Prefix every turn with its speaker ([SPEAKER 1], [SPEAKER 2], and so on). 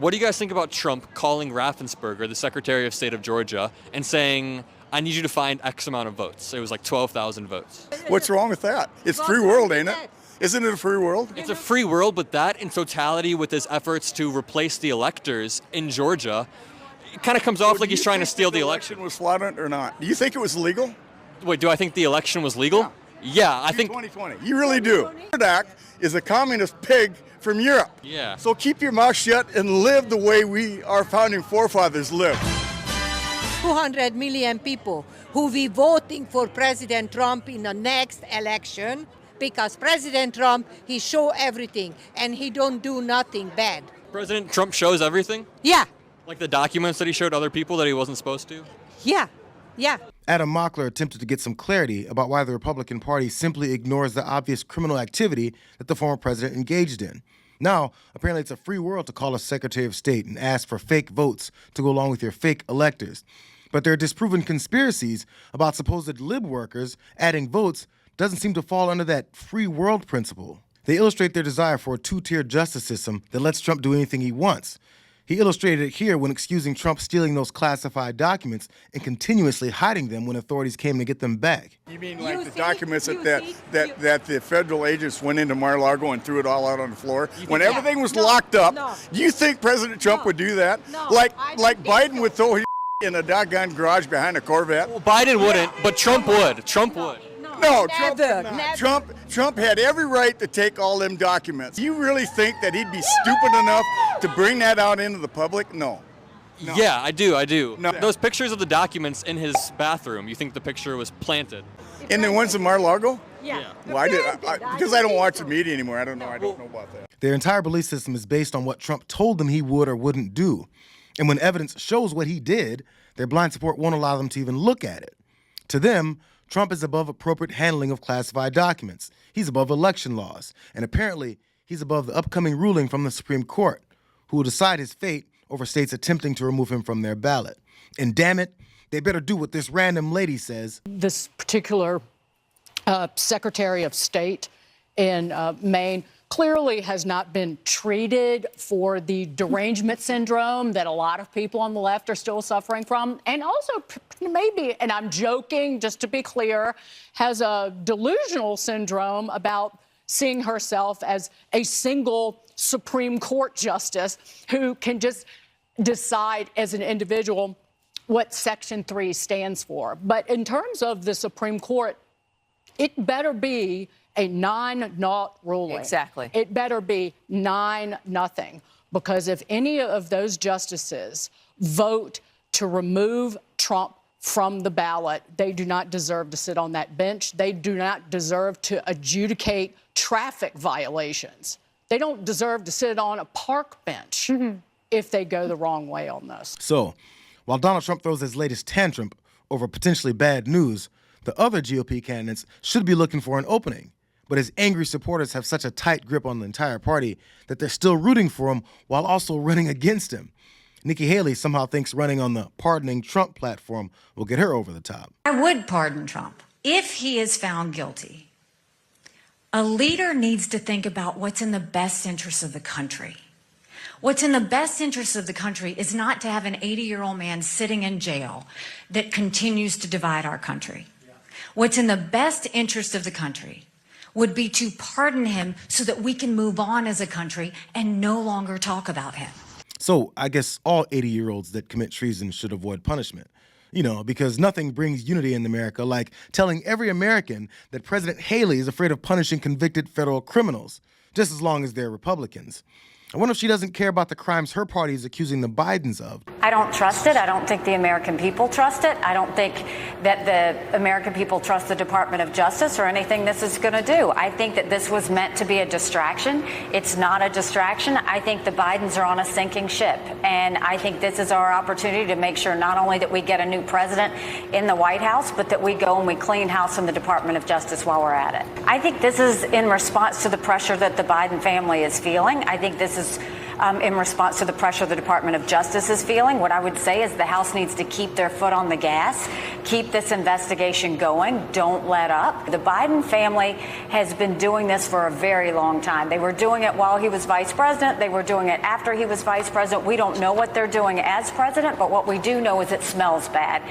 [SPEAKER 1] What do you guys think about Trump calling Raffensperger, the Secretary of State of Georgia, and saying, I need you to find X amount of votes? It was like 12,000 votes.
[SPEAKER 2] What's wrong with that? It's free world, ain't it? Isn't it a free world?
[SPEAKER 1] It's a free world, but that in totality with his efforts to replace the electors in Georgia, it kind of comes off like he's trying to steal the election.
[SPEAKER 2] Was fraudulent or not? Do you think it was legal?
[SPEAKER 1] Wait, do I think the election was legal? Yeah, I think
[SPEAKER 2] 2020. You really do. Act is a communist pig from Europe.
[SPEAKER 1] Yeah.
[SPEAKER 2] So keep your mouth shut and live the way our founding forefathers lived.
[SPEAKER 3] 200 million people who will be voting for President Trump in the next election because President Trump, he show everything and he don't do nothing bad.
[SPEAKER 1] President Trump shows everything?
[SPEAKER 3] Yeah.
[SPEAKER 1] Like the documents that he showed other people that he wasn't supposed to?
[SPEAKER 3] Yeah. Yeah.
[SPEAKER 4] Adam Mockler attempted to get some clarity about why the Republican Party simply ignores the obvious criminal activity that the former president engaged in. Now, apparently it's a free world to call a Secretary of State and ask for fake votes to go along with your fake electors. But there are disproven conspiracies about supposed lib workers adding votes doesn't seem to fall under that free world principle. They illustrate their desire for a two-tier justice system that lets Trump do anything he wants. He illustrated it here when excusing Trump stealing those classified documents and continuously hiding them when authorities came to get them back.
[SPEAKER 2] You mean like the documents that the federal agents went into Mar-a-Lago and threw it all out on the floor? When everything was locked up, do you think President Trump would do that? Like Biden would throw his in a doggone garage behind a Corvette?
[SPEAKER 1] Well, Biden wouldn't, but Trump would. Trump would.
[SPEAKER 2] No, Trump had every right to take all them documents. You really think that he'd be stupid enough to bring that out into the public? No.
[SPEAKER 1] Yeah, I do.
[SPEAKER 2] No.
[SPEAKER 1] Those pictures of the documents in his bathroom, you think the picture was planted?
[SPEAKER 2] In the ones in Mar-a-Lago?
[SPEAKER 3] Yeah.
[SPEAKER 2] Well, because I don't watch the media anymore. I don't know about that.
[SPEAKER 4] Their entire belief system is based on what Trump told them he would or wouldn't do. And when evidence shows what he did, their blind support won't allow them to even look at it. To them, Trump is above appropriate handling of classified documents. He's above election laws. And apparently, he's above the upcoming ruling from the Supreme Court, who will decide his fate over states attempting to remove him from their ballot. And damn it, they better do what this random lady says.
[SPEAKER 5] This particular Secretary of State in Maine clearly has not been treated for the derangement syndrome that a lot of people on the left are still suffering from. And also maybe, and I'm joking, just to be clear, has a delusional syndrome about seeing herself as a single Supreme Court justice who can just decide as an individual what Section 3 stands for. But in terms of the Supreme Court, it better be a 9-0 ruling.
[SPEAKER 6] Exactly.
[SPEAKER 5] It better be 9-0, because if any of those justices vote to remove Trump from the ballot, they do not deserve to sit on that bench. They do not deserve to adjudicate traffic violations. They don't deserve to sit on a park bench if they go the wrong way on this.
[SPEAKER 4] So, while Donald Trump throws his latest tantrum over potentially bad news, the other GOP candidates should be looking for an opening. But his angry supporters have such a tight grip on the entire party that they're still rooting for him while also running against him. Nikki Haley somehow thinks running on the Pardoning Trump platform will get her over the top.
[SPEAKER 7] I would pardon Trump if he is found guilty. A leader needs to think about what's in the best interest of the country. What's in the best interest of the country is not to have an 80-year-old man sitting in jail that continues to divide our country. What's in the best interest of the country would be to pardon him so that we can move on as a country and no longer talk about him.
[SPEAKER 4] So I guess all 80-year-olds that commit treason should avoid punishment. You know, because nothing brings unity in America like telling every American that President Haley is afraid of punishing convicted federal criminals, just as long as they're Republicans. I wonder if she doesn't care about the crimes her party is accusing the Bidens of.
[SPEAKER 8] I don't trust it. I don't think the American people trust it. I don't think that the American people trust the Department of Justice or anything this is going to do. I think that this was meant to be a distraction. It's not a distraction. I think the Bidens are on a sinking ship. And I think this is our opportunity to make sure not only that we get a new president in the White House, but that we go and we clean house in the Department of Justice while we're at it. I think this is in response to the pressure that the Biden family is feeling. I think this is in response to the pressure the Department of Justice is feeling. What I would say is the House needs to keep their foot on the gas, keep this investigation going, don't let up. The Biden family has been doing this for a very long time. They were doing it while he was vice president. They were doing it after he was vice president. We don't know what they're doing as president, but what we do know is it smells bad.